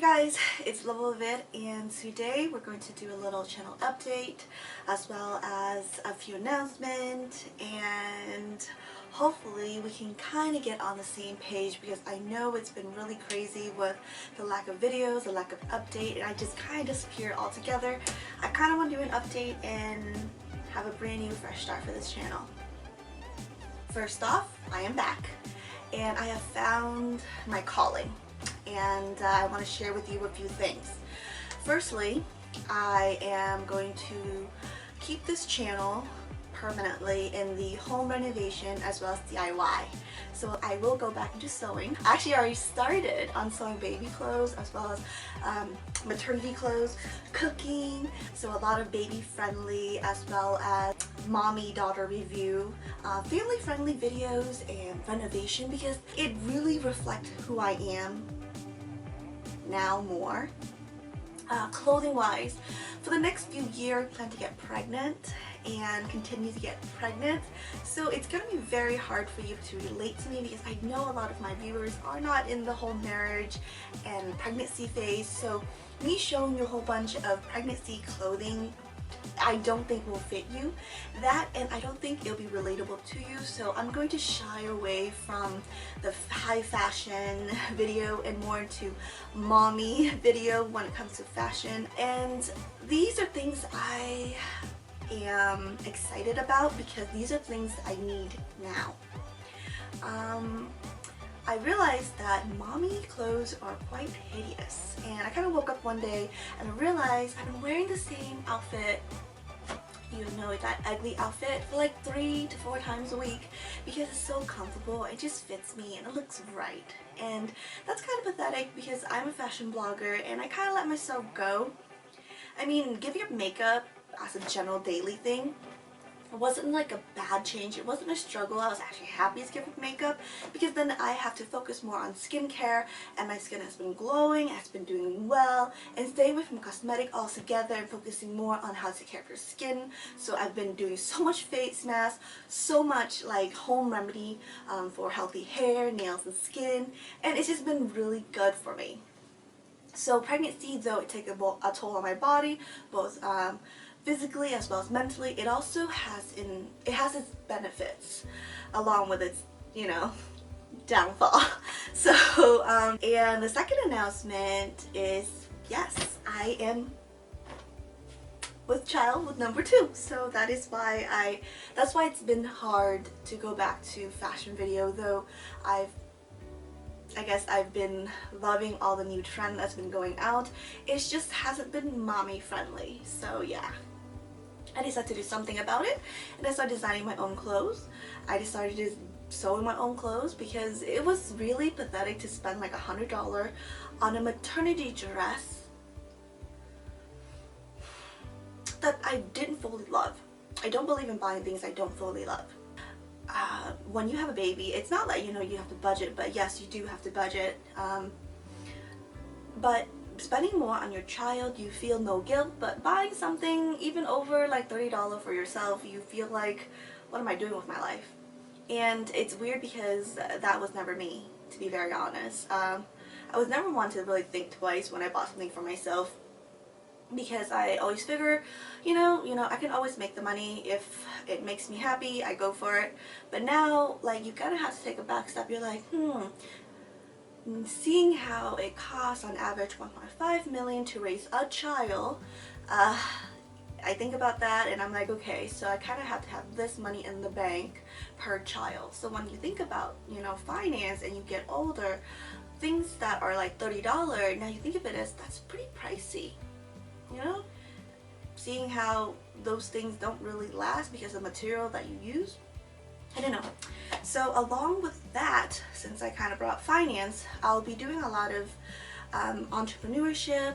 Hey guys, it's Luvableviet, and today we're going to do a little channel update as well as a few announcements, and hopefully we can kind of get on the same page because I know it's been really crazy with the lack of videos, the lack of update, and I just kind of disappeared altogether. I kind of want to do an update and have a brand new fresh start for this channel. First off, I am back and I have found my calling. And I want to share with you a few things. Firstly, I am going to keep this channel permanently in the home renovation as well as DIY. So I will go back into sewing. Actually, I already started on sewing baby clothes as well as maternity clothes, cooking, so a lot of baby friendly as well as mommy-daughter review, family friendly videos and renovation because it really reflects who I am now more. Clothing wise, for the next few years I plan to get pregnant and continue to get pregnant, so it's going to be very hard for you to relate to me because I know a lot of my viewers are not in the whole marriage and pregnancy phase, so me showing you a whole bunch of pregnancy clothing I don't think will fit you. That, and I don't think it'll be relatable to you, so I'm going to shy away from the high fashion video and more into mommy video when it comes to fashion. And these are things I am excited about because these are things I need now. I realized that mommy clothes are quite hideous, and I kind of woke up one day and I realized I've been wearing the same outfit, you know, that ugly outfit, for like 3 to 4 times a week because it's so comfortable, it just fits me and it looks right. And that's kind of pathetic because I'm a fashion blogger and I kind of let myself go. I mean, giving up makeup as a general daily thing, it wasn't like a bad change, it wasn't a struggle. I was actually happy to give up makeup because then I have to focus more on skincare, and my skin has been glowing, has been doing well, and stay away from cosmetic altogether and focusing more on how to take care of your skin. So I've been doing so much face mask, so much like home remedy for healthy hair, nails, and skin, and it's just been really good for me. So pregnancy, though it takes a toll on my body, both physically as well as mentally, it also has its benefits along with its, you know, downfall. So and the second announcement is, yes, I am with child with number 2, so that is why that's why it's been hard to go back to fashion video, though I guess I've been loving all the new trend that's been going out. It just hasn't been mommy friendly, so yeah. I decided to do something about it, and I started designing my own clothes. I decided to sew my own clothes because it was really pathetic to spend like $100 on a maternity dress that I didn't fully love. I don't believe in buying things I don't fully love. When you have a baby, it's not like, you know, you have to budget, but yes, you do have to budget. But spending more on your child, you feel no guilt, but buying something even over like $30 for yourself, you feel like, what am I doing with my life? And it's weird because that was never me, to be very honest. I was never one to really think twice when I bought something for myself because I always figure, you know, I can always make the money. If it makes me happy, I go for it. But now, like, you kind of have to take a back step. You're like, seeing how it costs on average $1.5 million to raise a child, I think about that and I'm like, okay, so I kind of have to have this money in the bank per child. So when you think about, you know, finance and you get older, things that are like $30, now you think of it as, that's pretty pricey, you know? Seeing how those things don't really last because of the material that you use, I don't know. So along with that, since I kind of brought finance, I'll be doing a lot of entrepreneurship,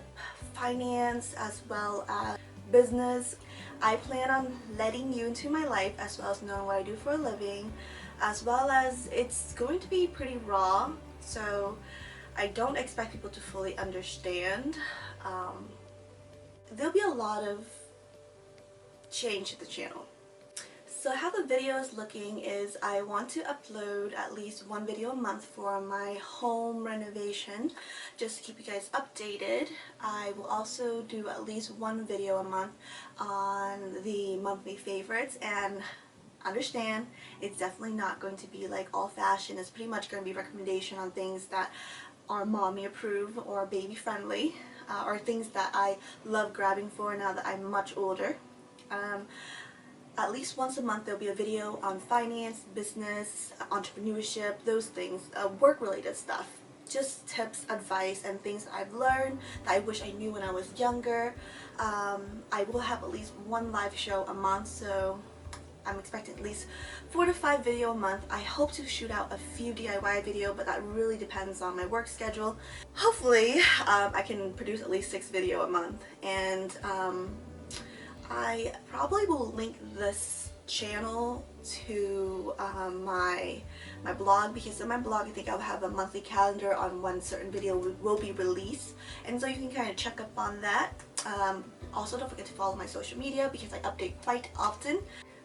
finance, as well as business. I plan on letting you into my life as well as knowing what I do for a living, as well as it's going to be pretty raw, so I don't expect people to fully understand. There'll be a lot of change to the channel. So how the video is looking is I want to upload at least one video a month for my home renovation, just to keep you guys updated. I will also do at least one video a month on the monthly favorites, and understand it's definitely not going to be like all fashion. It's pretty much going to be recommendation on things that are mommy approved or baby friendly, or things that I love grabbing for now that I'm much older. At least once a month there'll be a video on finance, business, entrepreneurship, those things, work related stuff. Just tips, advice, and things that I've learned that I wish I knew when I was younger. I will have at least one live show a month, so I'm expecting at least 4 to 5 video a month. I hope to shoot out a few DIY video, but that really depends on my work schedule. Hopefully I can produce at least 6 video a month, and I probably will link this channel to my blog, because in my blog I think I'll have a monthly calendar on when certain video will be released, and so you can kind of check up on that. Also, don't forget to follow my social media because I update quite often.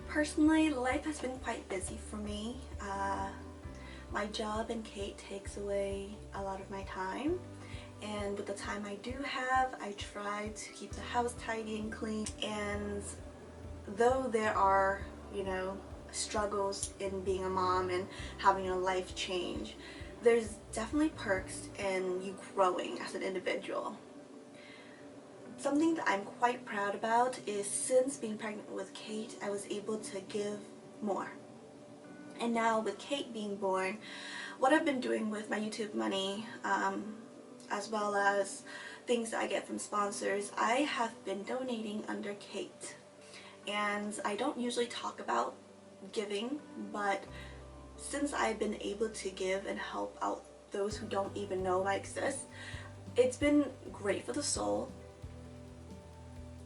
Personally, life has been quite busy for me. My job and Kate takes away a lot of my time, and with the time I do have, I try to keep the house tidy and clean. And though there are, you know, struggles in being a mom and having a life change, there's definitely perks in you growing as an individual. Something that I'm quite proud about is since being pregnant with Kate, I was able to give more. And now with Kate being born, what I've been doing with my YouTube money, as well as things that I get from sponsors, I have been donating under Kate. And I don't usually talk about giving, but since I've been able to give and help out those who don't even know I exist, it's been great for the soul.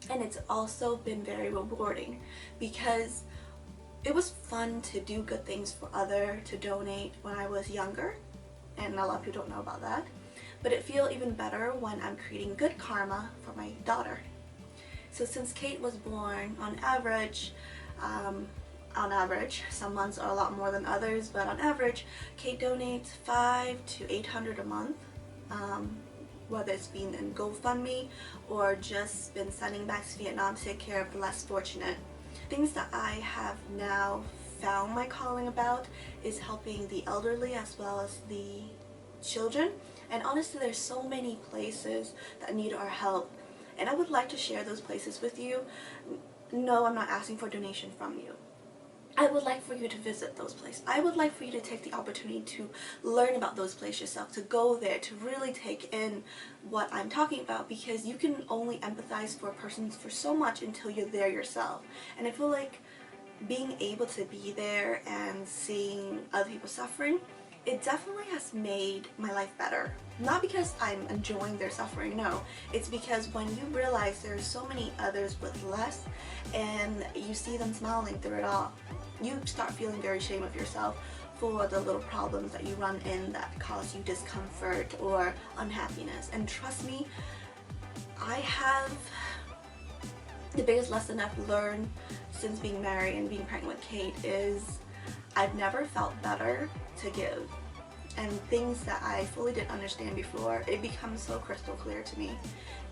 And it's also been very rewarding because it was fun to do good things for others, to donate when I was younger, and a lot of people don't know about that. But it feels even better when I'm creating good karma for my daughter. So since Kate was born, on average, some months are a lot more than others, but on average, Kate donates $500 to $800 a month. Whether it's been in GoFundMe or just been sending back to Vietnam to take care of the less fortunate. Things that I have now found my calling about is helping the elderly as well as the children. And honestly, there's so many places that need our help, and I would like to share those places with you. No, I'm not asking for a donation from you. I would like for you to visit those places. I would like for you to take the opportunity to learn about those places yourself, to go there, to really take in what I'm talking about, because you can only empathize for a person for so much until you're there yourself. And I feel like being able to be there and seeing other people suffering, it definitely has made my life better. Not because I'm enjoying their suffering, no. It's because when you realize there are so many others with less and you see them smiling through it all, you start feeling very ashamed of yourself for the little problems that you run in that cause you discomfort or unhappiness. And trust me, I have the biggest lesson I've learned since being married and being pregnant with Kate is I've never felt better to give. And things that I fully didn't understand before, it becomes so crystal clear to me.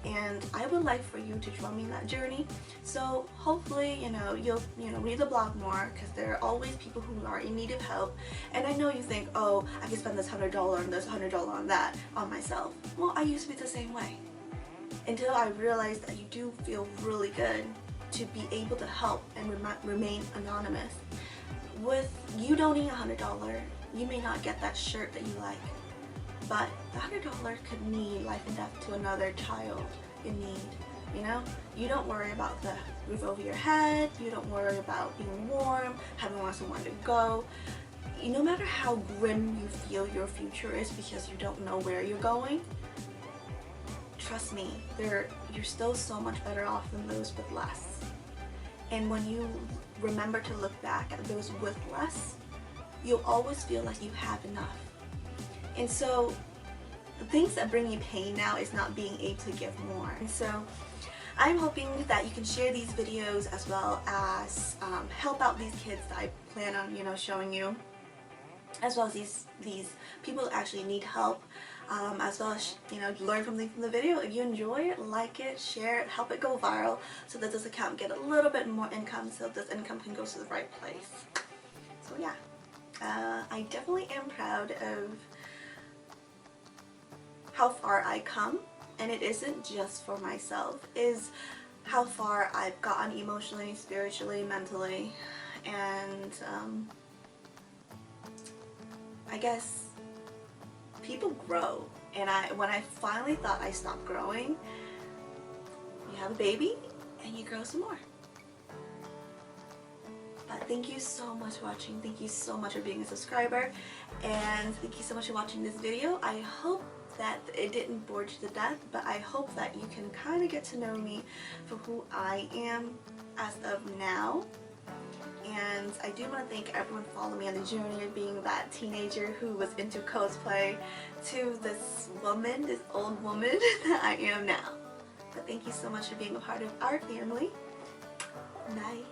And I would like for you to join me in that journey. So hopefully, you'll read the blog more, because there are always people who are in need of help. And I know you think, oh, I can spend this $100 on this, $100 on that, on myself. Well, I used to be the same way. Until I realized that you do feel really good to be able to help and remain anonymous. With you donating $100, you may not get that shirt that you like, but the $100 could mean life and death to another child in need. You don't worry about the roof over your head, you don't worry about being warm, having somewhere to go. No matter how grim you feel your future is because you don't know where you're going, trust me, you're still so much better off than those with less. And when you remember to look back at those with less, you'll always feel like you have enough. And so the things that bring me pain now is not being able to give more. And so I'm hoping that you can share these videos as well as help out these kids that I plan on, you know, showing you, as well as these people that actually need help, as well as, you know, learn something from the video. If you enjoy it, like it, share it, help it go viral so that this account get a little bit more income, so this income can go to the right place. So yeah, I definitely am proud of how far I come, and it isn't just for myself, is how far I've gotten emotionally, spiritually, mentally, and I guess people grow, and when I finally thought I stopped growing, you have a baby and you grow some more. But thank you so much for watching. Thank you so much for being a subscriber, and thank you so much for watching this video. I hope that it didn't bore you to death, but I hope that you can kind of get to know me for who I am as of now. And I do want to thank everyone following me on the journey of being that teenager who was into cosplay to this woman, this old woman that I am now. But thank you so much for being a part of our family. Bye.